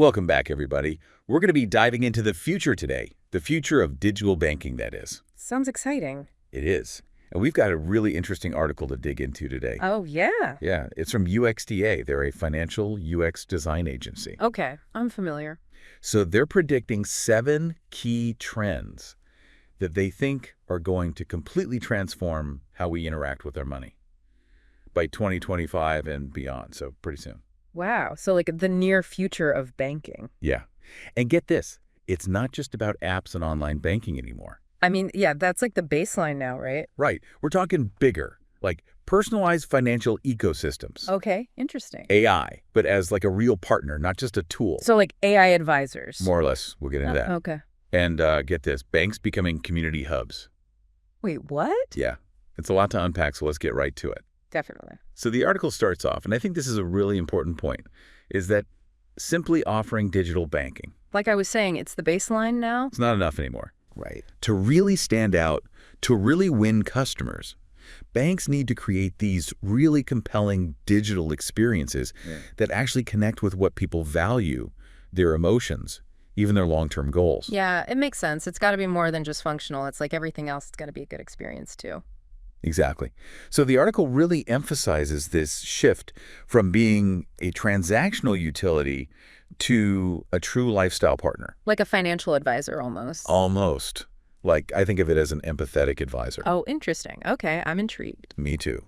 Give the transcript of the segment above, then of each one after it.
Welcome back, everybody. We're going to be diving into the future today, the future of digital banking, that is. Sounds exciting. It is. And we've got a really interesting article to dig into today. Oh, yeah. Yeah, it's from UXDA. They're a financial UX design agency. Okay, I'm familiar. So they're predicting 7 key trends that they think are going to completely transform how we interact with our money by 2025 and beyond, so pretty soon. Wow, so like the near future of banking. Yeah. And get this, it's not just about apps and online banking anymore. I mean, yeah, that's like the baseline now, right? Right. We're talking bigger, like personalized financial ecosystems. Okay, interesting. AI, but as like a real partner, not just a tool. So like AI advisors. More or less. We'll get into that. Okay. And get this, banks becoming community hubs. Wait, what? Yeah. It's a lot to unpack, so let's get right to it. Definitely. So the article starts off, and I think this is a really important point, is that simply offering digital banking, Like I was saying, it's the baseline now? it's not enough anymore. Right. To really stand out, to really win customers, banks need to create these really compelling digital experiences that actually connect with what people value, their emotions, even their long-term goals. Yeah, it makes sense. It's got to be more than just functional. It's like everything else, it's got to be a good experience too. Exactly. So the article really emphasizes this shift from being a transactional utility to a true lifestyle partner. Like a financial advisor almost. Almost. Like, I think of it as an empathetic advisor. Oh, interesting. Okay, I'm intrigued. Me too.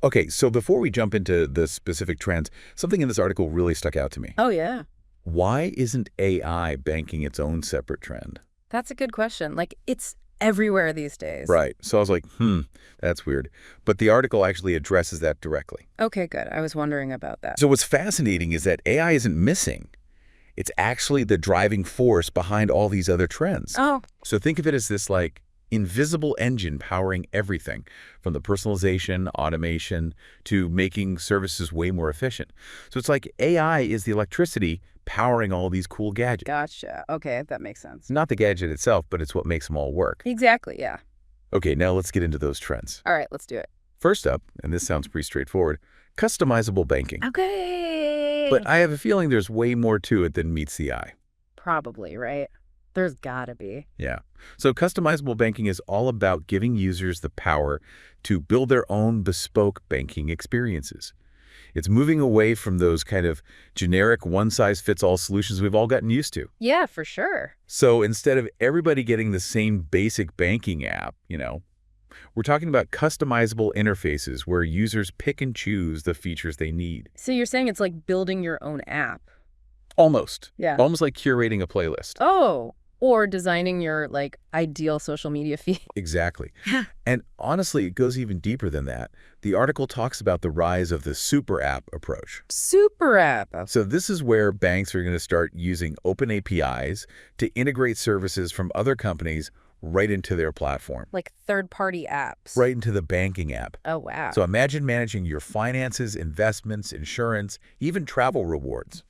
Okay, so before we jump into the specific trends, something in this article really stuck out to me. Oh, yeah. Why isn't AI banking its own separate trend? That's a good question. Like, it's everywhere these days. Right. So I was like, that's weird. But the article actually addresses that directly. Okay, good. I was wondering about that. So what's fascinating is that AI isn't missing. It's actually the driving force behind all these other trends. Oh, So think of it as this like invisible engine powering everything from the personalization, automation, to making services way more efficient. So it's like AI is the electricity powering all these cool gadgets. gotcha. Okay, that makes sense. It's not the gadget itself, but it's what makes them all work. Exactly, yeah. Okay, now let's get into those trends. All right, let's do it. First up, and this sounds pretty straightforward, customizable banking. Okay. But I have a feeling there's way more to it than meets the eye. Probably, right? There's gotta be. Yeah. So customizable banking is all about giving users the power to build their own bespoke banking experiences. It's moving away from those kind of generic one-size-fits-all solutions we've all gotten used to. Yeah, for sure. So instead of everybody getting the same basic banking app, we're talking about customizable interfaces where users pick and choose the features they need. So you're saying it's like building your own app? Almost. Yeah. Almost like curating a playlist. Oh, or designing your like ideal social media feed. Exactly. And honestly, it goes even deeper than that. The article talks about the rise of the super app approach. Super app. So this is where banks are going to start using open APIs to integrate services from other companies right into their platform. Like third-party apps. Right into the banking app. Oh, wow. So imagine managing your finances, investments, insurance, even travel rewards,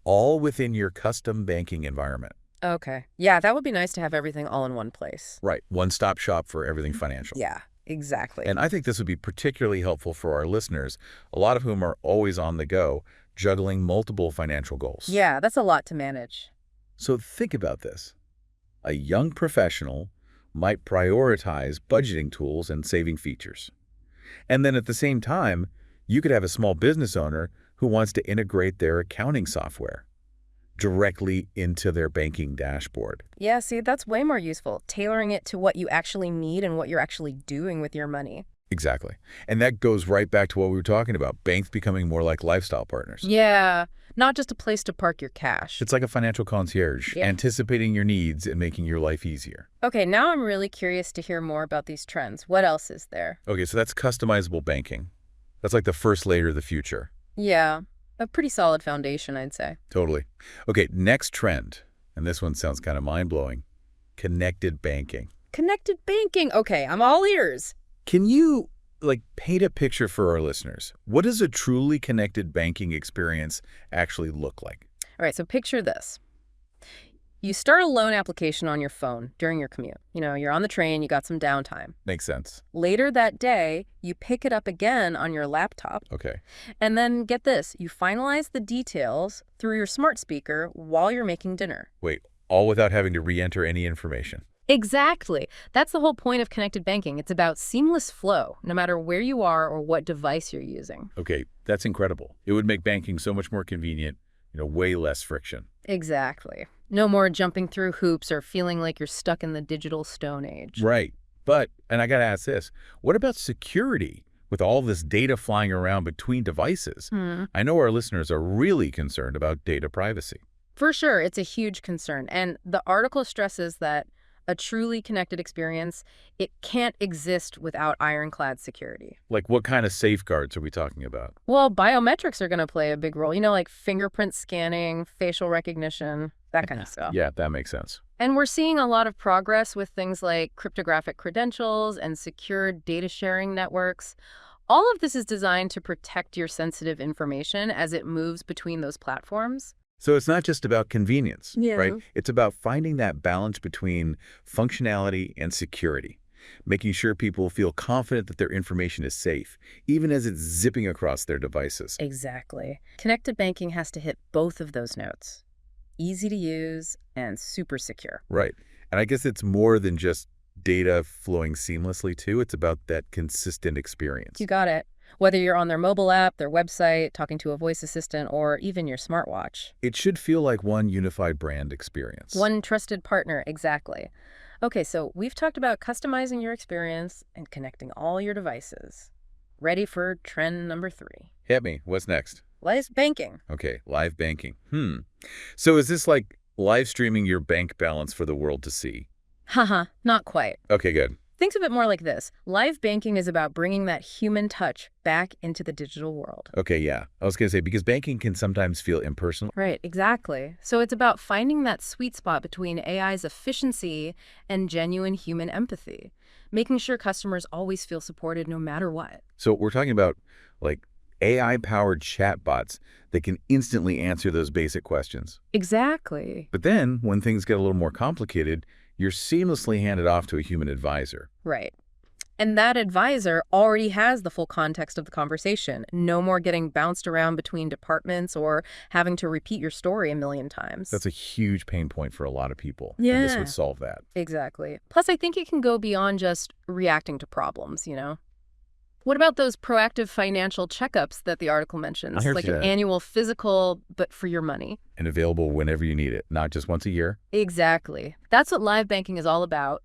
all within your custom banking environment. Okay. Yeah, that would be nice to have everything all in one place. Right. One-stop shop for everything financial. Yeah, exactly. And I think this would be particularly helpful for our listeners, a lot of whom are always on the go, juggling multiple financial goals. Yeah, that's a lot to manage. So think about this. A young professional might prioritize budgeting tools and saving features. And then at the same time, you could have a small business owner who wants to integrate their accounting software directly into their banking dashboard. Yeah, see, that's way more useful. Tailoring it to what you actually need and what you're actually doing with your money. Exactly. And that goes right back to what we were talking about, banks becoming more like lifestyle partners. Yeah, not just a place to park your cash. It's like a financial concierge, Yeah. anticipating your needs and making your life easier. Okay, now I'm really curious to hear more about these trends. What else is there? Okay, so that's customizable banking. That's like the first layer of the future. Yeah, a pretty solid foundation, I'd say. Totally. Okay, next trend, and this one sounds kind of mind-blowing, connected banking. Connected banking. Okay, I'm all ears. Can you, paint a picture for our listeners? What does a truly connected banking experience actually look like? All right, so picture this. You start a loan application on your phone during your commute. You're on the train, you got some downtime. Makes sense. Later that day, you pick it up again on your laptop. Okay. And then get this, you finalize the details through your smart speaker while you're making dinner. Wait, all without having to re-enter any information. Exactly. That's the whole point of connected banking. It's about seamless flow, no matter where you are or what device you're using. Okay, that's incredible. It would make banking so much more convenient, way less friction. Exactly. No more jumping through hoops or feeling like you're stuck in the digital stone age. Right. But, and I got to ask this, what about security with all this data flying around between devices? I know our listeners are really concerned about data privacy. For sure, it's a huge concern. And the article stresses that a truly connected experience, it can't exist without ironclad security. Like what kind of safeguards are we talking about? Well, biometrics are going to play a big role, like fingerprint scanning, facial recognition, that kind of stuff. Yeah, that makes sense. And we're seeing a lot of progress with things like cryptographic credentials and secure data sharing networks. All of this is designed to protect your sensitive information as it moves between those platforms. So it's not just about convenience, Yeah. right? It's about finding that balance between functionality and security, making sure people feel confident that their information is safe, even as it's zipping across their devices. Exactly. Connected banking has to hit both of those notes. Easy to use and super secure. Right. And I guess it's more than just data flowing seamlessly, too. It's about that consistent experience. You got it. Whether you're on their mobile app, their website, talking to a voice assistant, or even your smartwatch. It should feel like one unified brand experience. One trusted partner, exactly. Okay, so we've talked about customizing your experience and connecting all your devices. Ready for trend number 3. Hit me. What's next? Live banking. Okay, live banking. So is this like live streaming your bank balance for the world to see? Haha, not quite. Okay, good. Think of it more like this. Live banking is about bringing that human touch back into the digital world. Okay, yeah. I was going to say, because banking can sometimes feel impersonal. Right, exactly. So it's about finding that sweet spot between AI's efficiency and genuine human empathy, making sure customers always feel supported no matter what. So we're talking about like AI-powered chatbots that can instantly answer those basic questions. Exactly. But then when things get a little more complicated, you're seamlessly handed off to a human advisor. Right. And that advisor already has the full context of the conversation. No more getting bounced around between departments or having to repeat your story a million times. That's a huge pain point for a lot of people. Yeah. And this would solve that. Exactly. Plus, I think it can go beyond just reacting to problems, What about those proactive financial checkups that the article mentions? Here's Like an that. annual physical, but for your money? And available whenever you need it, not just once a year. Exactly. That's what live banking is all about.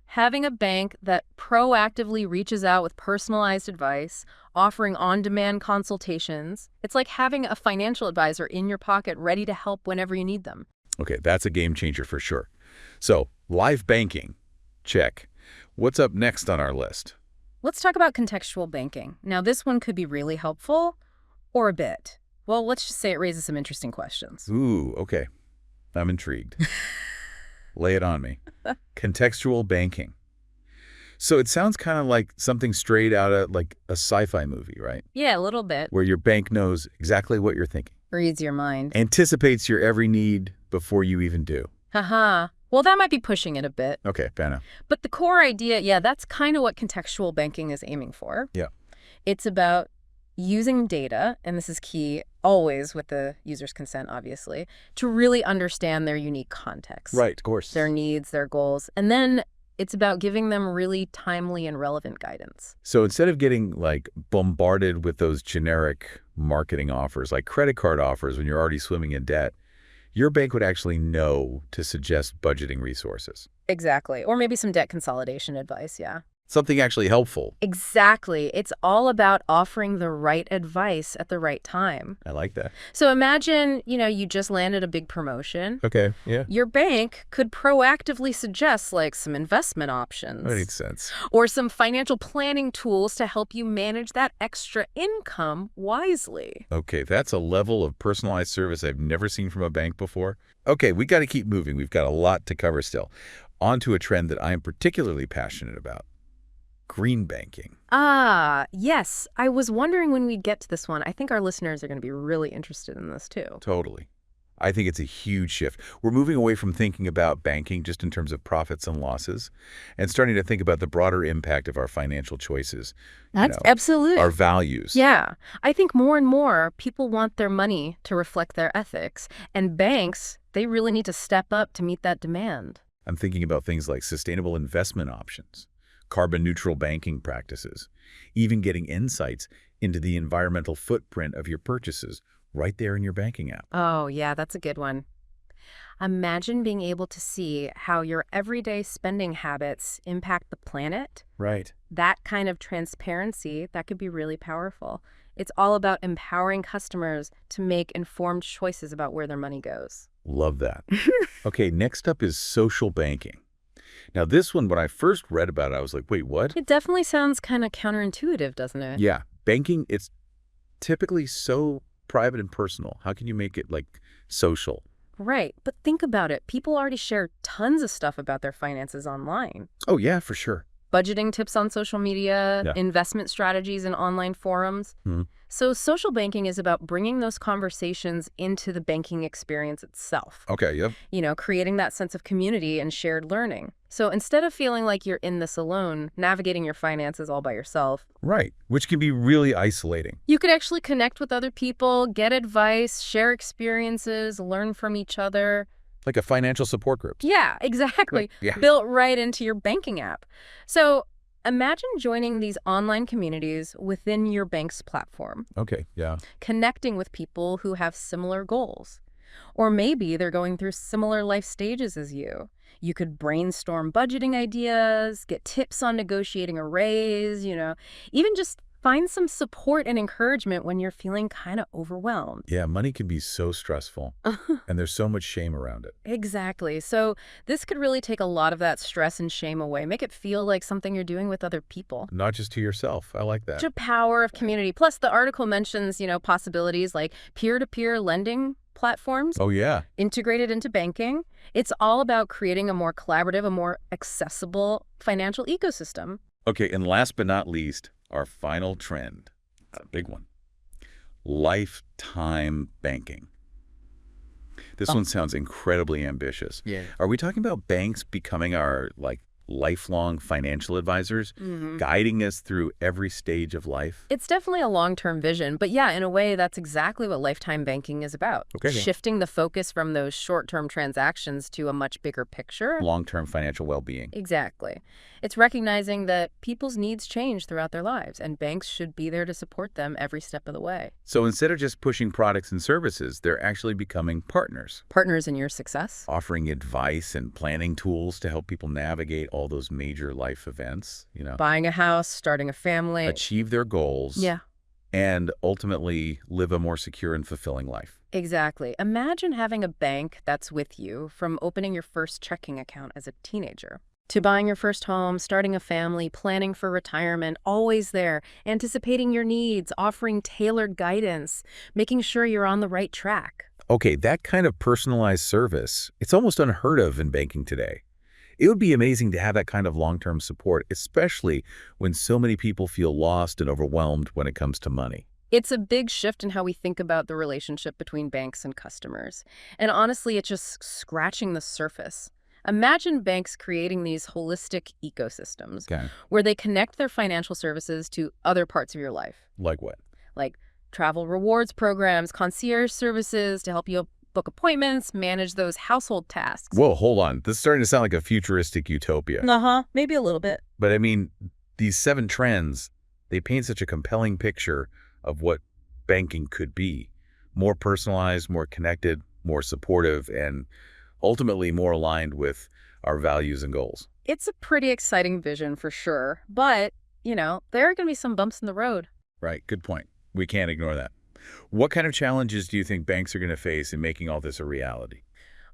Having a bank that proactively reaches out with personalized advice, offering on-demand consultations. It's like having a financial advisor in your pocket ready to help whenever you need them. Okay, that's a game changer for sure. So, live banking, check. What's up next on our list? Let's talk about contextual banking. Now, this one could be really helpful or a bit. Well, let's just say it raises some interesting questions. Ooh, okay. I'm intrigued. Lay it on me. Contextual banking. So it sounds kind of like something straight out of like a sci-fi movie, right? Yeah, a little bit. Where your bank knows exactly what you're thinking. Reads your mind. Anticipates your every need before you even do. Haha. Well, that might be pushing it a bit. Okay, fair enough. But the core idea, yeah, that's kind of what contextual banking is aiming for. Yeah. It's about using data, and this is key, always with the user's consent, obviously, to really understand their unique context. Right, of course. Their needs, their goals. And then it's about giving them really timely and relevant guidance. So instead of getting like bombarded with those generic marketing offers, like credit card offers when you're already swimming in debt, your bank would actually know to suggest budgeting resources. Exactly. Or maybe some debt consolidation advice, yeah. Something actually helpful. Exactly. It's all about offering the right advice at the right time. I like that. So imagine, you just landed a big promotion. Okay, yeah. Your bank could proactively suggest like some investment options. That makes sense. Or some financial planning tools to help you manage that extra income wisely. Okay, that's a level of personalized service I've never seen from a bank before. Okay, we got to keep moving. We've got a lot to cover still. On to a trend that I am particularly passionate about. Green banking. Ah, yes. I was wondering when we'd get to this one. I think our listeners are going to be really interested in this too. Totally. I think it's a huge shift. We're moving away from thinking about banking just in terms of profits and losses and starting to think about the broader impact of our financial choices, That's absolute. our values. Yeah. I think more and more people want their money to reflect their ethics. And banks, they really need to step up to meet that demand. I'm thinking about things like sustainable investment options, carbon-neutral banking practices, even getting insights into the environmental footprint of your purchases right there in your banking app. Oh, yeah, that's a good one. Imagine being able to see how your everyday spending habits impact the planet. Right. That kind of transparency, that could be really powerful. It's all about empowering customers to make informed choices about where their money goes. Love that. Okay, next up is social banking. Now, this one, when I first read about it, I was like, wait, what? It definitely sounds kind of counterintuitive, doesn't it? Yeah, banking, it's typically so private and personal. How can you make it, like, social? Right. But think about it. People already share tons of stuff about their finances online. Oh, yeah, for sure. Budgeting tips on social media, Yeah. investment strategies in online forums. Hmm. So social banking is about bringing those conversations into the banking experience itself. Okay, yep. Creating that sense of community and shared learning. So instead of feeling like you're in this alone, navigating your finances all by yourself, Right, which can be really isolating. you could actually connect with other people, get advice, share experiences, learn from each other. Like a financial support group. Yeah, exactly. Yeah. Built right into your banking app. So imagine joining these online communities within your bank's platform, Okay, yeah. connecting with people who have similar goals. Or maybe they're going through similar life stages as you. You could brainstorm budgeting ideas, get tips on negotiating a raise, even just find some support and encouragement when you're feeling kind of overwhelmed. Yeah, money can be so stressful, and there's so much shame around it. Exactly. So this could really take a lot of that stress and shame away, make it feel like something you're doing with other people. Not just to yourself. I like that. Such a power of community. Plus, the article mentions, possibilities like peer-to-peer lending platforms Oh, yeah. integrated into banking. It's all about creating a more collaborative, a more accessible financial ecosystem. Okay, and last but not least, our final trend, a big one, lifetime banking. This one sounds incredibly ambitious. Yeah. Are we talking about banks becoming our, lifelong financial advisors, guiding us through every stage of life? It's definitely a long-term vision, but yeah, in a way, that's exactly what lifetime banking is about. Okay. Shifting the focus from those short-term transactions to a much bigger picture. Long-term financial well-being. Exactly. It's recognizing that people's needs change throughout their lives, and banks should be there to support them every step of the way. So instead of just pushing products and services, they're actually becoming partners, Partners in your success. offering advice and planning tools to help people navigate all those major life events, Buying a house, starting a family. achieve their goals, Yeah. and ultimately live a more secure and fulfilling life. Exactly. Imagine having a bank that's with you from opening your first checking account as a teenager to buying your first home, starting a family, planning for retirement, always there, anticipating your needs, offering tailored guidance, making sure you're on the right track. Okay, that kind of personalized service, it's almost unheard of in banking today. It would be amazing to have that kind of long-term support, especially when so many people feel lost and overwhelmed when it comes to money. It's a big shift in how we think about the relationship between banks and customers. And honestly, it's just scratching the surface. Imagine banks creating these holistic ecosystems Okay. where they connect their financial services to other parts of your life, Like what? like travel rewards programs, concierge services to help you book appointments, manage those household tasks. Whoa, hold on. This is starting to sound like a futuristic utopia. Uh-huh. Maybe a little bit. But I mean, these 7 trends, they paint such a compelling picture of what banking could be. More personalized, more connected, more supportive, and ultimately more aligned with our values and goals. It's a pretty exciting vision for sure. But, there are going to be some bumps in the road. Right, good point. We can't ignore that. What kind of challenges do you think banks are going to face in making all this a reality?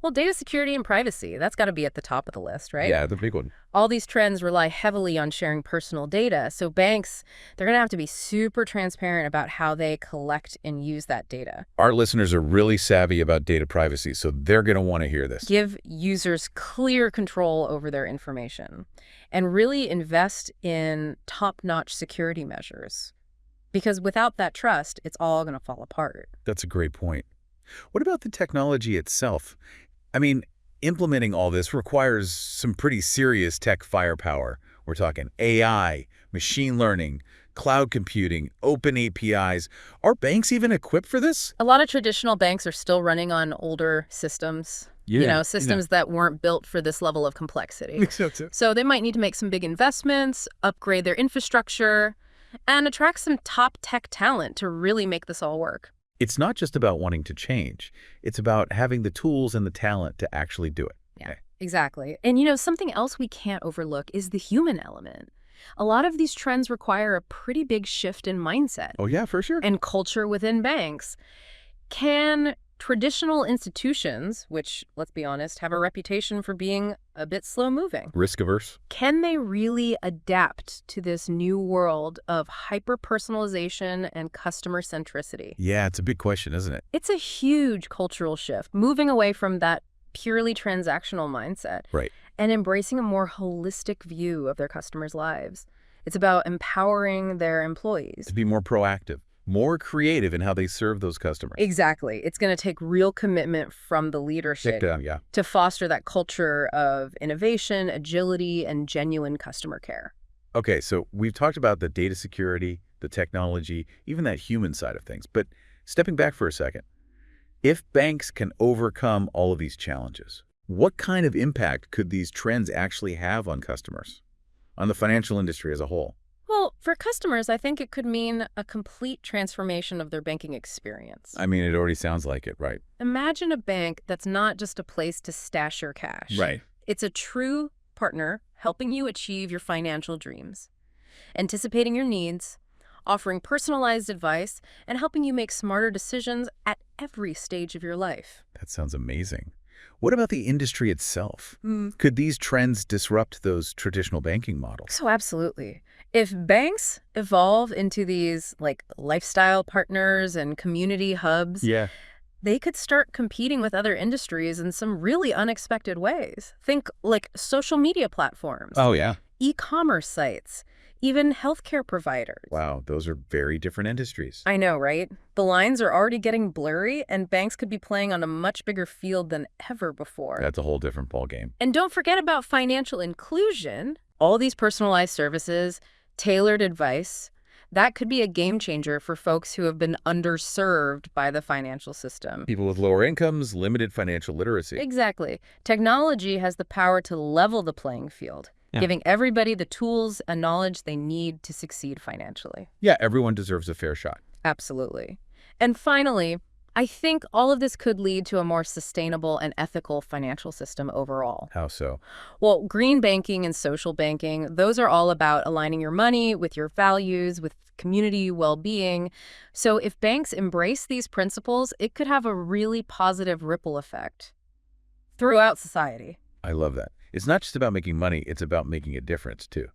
Well, data security and privacy, that's got to be at the top of the list, right? Yeah, the big one. All these trends rely heavily on sharing personal data. So banks, they're going to have to be super transparent about how they collect and use that data. Our listeners are really savvy about data privacy, so they're going to want to hear this. Give users clear control over their information and really invest in top-notch security measures. Because without that trust, it's all going to fall apart. That's a great point. What about the technology itself? I mean, implementing all this requires some pretty serious tech firepower. We're talking AI, machine learning, cloud computing, open APIs. Are banks even equipped for this? A lot of traditional banks are still running on older systems, systems that weren't built for this level of complexity. Makes sense. So they might need to make some big investments, upgrade their infrastructure, and attract some top tech talent to really make this all work. It's not just about wanting to change. It's about having the tools and the talent to actually do it. Yeah, exactly. And something else we can't overlook is the human element. A lot of these trends require a pretty big shift in mindset Oh, yeah, for sure. and culture within banks. Can traditional institutions, which, let's be honest, have a reputation for being a bit slow-moving, Risk averse. can they really adapt to this new world of hyper-personalization and customer centricity? Yeah, it's a big question, isn't it? It's a huge cultural shift, moving away from that purely transactional mindset Right. and embracing a more holistic view of their customers' lives. It's about empowering their employees. To be more proactive, more creative in how they serve those customers. Exactly. It's going to take real commitment from the Take leadership down, yeah. to foster that culture of innovation, agility, and genuine customer care. Okay, so we've talked about the data security, the technology, even that human side of things. But stepping back for a second, if banks can overcome all of these challenges, what kind of impact could these trends actually have on customers, on the financial industry as a whole? Well, for customers, I think it could mean a complete transformation of their banking experience. I mean, it already sounds like it, right? Imagine a bank that's not just a place to stash your cash. Right. It's a true partner helping you achieve your financial dreams, anticipating your needs, offering personalized advice, and helping you make smarter decisions at every stage of your life. That sounds amazing. What about the industry itself? Could these trends disrupt those traditional banking models? So absolutely. If banks evolve into these lifestyle partners and community hubs, Yeah. they could start competing with other industries in some really unexpected ways. Think like social media platforms, Oh, yeah. e-commerce sites, even healthcare providers. Wow, those are very different industries. I know, right? The lines are already getting blurry, and banks could be playing on a much bigger field than ever before. That's a whole different ballgame. And don't forget about financial inclusion. All these personalized services, tailored advice, that could be a game changer for folks who have been underserved by the financial system. People with lower incomes, limited financial literacy. Exactly. Technology has the power to level the playing field, giving everybody the tools and knowledge they need to succeed financially. Yeah, everyone deserves a fair shot. Absolutely. And finally, I think all of this could lead to a more sustainable and ethical financial system overall. How so? Well, green banking and social banking, those are all about aligning your money with your values, with community well-being. So if banks embrace these principles, it could have a really positive ripple effect throughout society. I love that. It's not just about making money, it's about making a difference, too.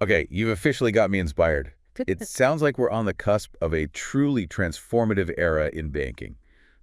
Okay, you've officially got me inspired. It sounds like we're on the cusp of a truly transformative era in banking.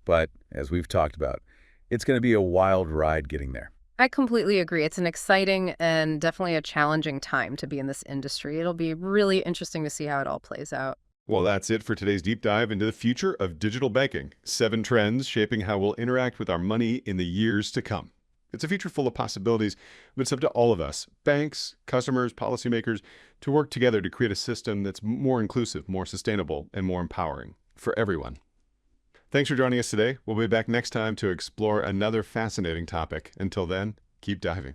But, as we've talked about, it's going to be a wild ride getting there. I completely agree. It's an exciting and definitely a challenging time to be in this industry. It'll be really interesting to see how it all plays out. Well, that's it for today's deep dive into the future of digital banking. 7 trends shaping how we'll interact with our money in the years to come. It's a future full of possibilities, but it's up to all of us, banks, customers, policymakers, to work together to create a system that's more inclusive, more sustainable, and more empowering for everyone. Thanks for joining us today. We'll be back next time to explore another fascinating topic. Until then, keep diving.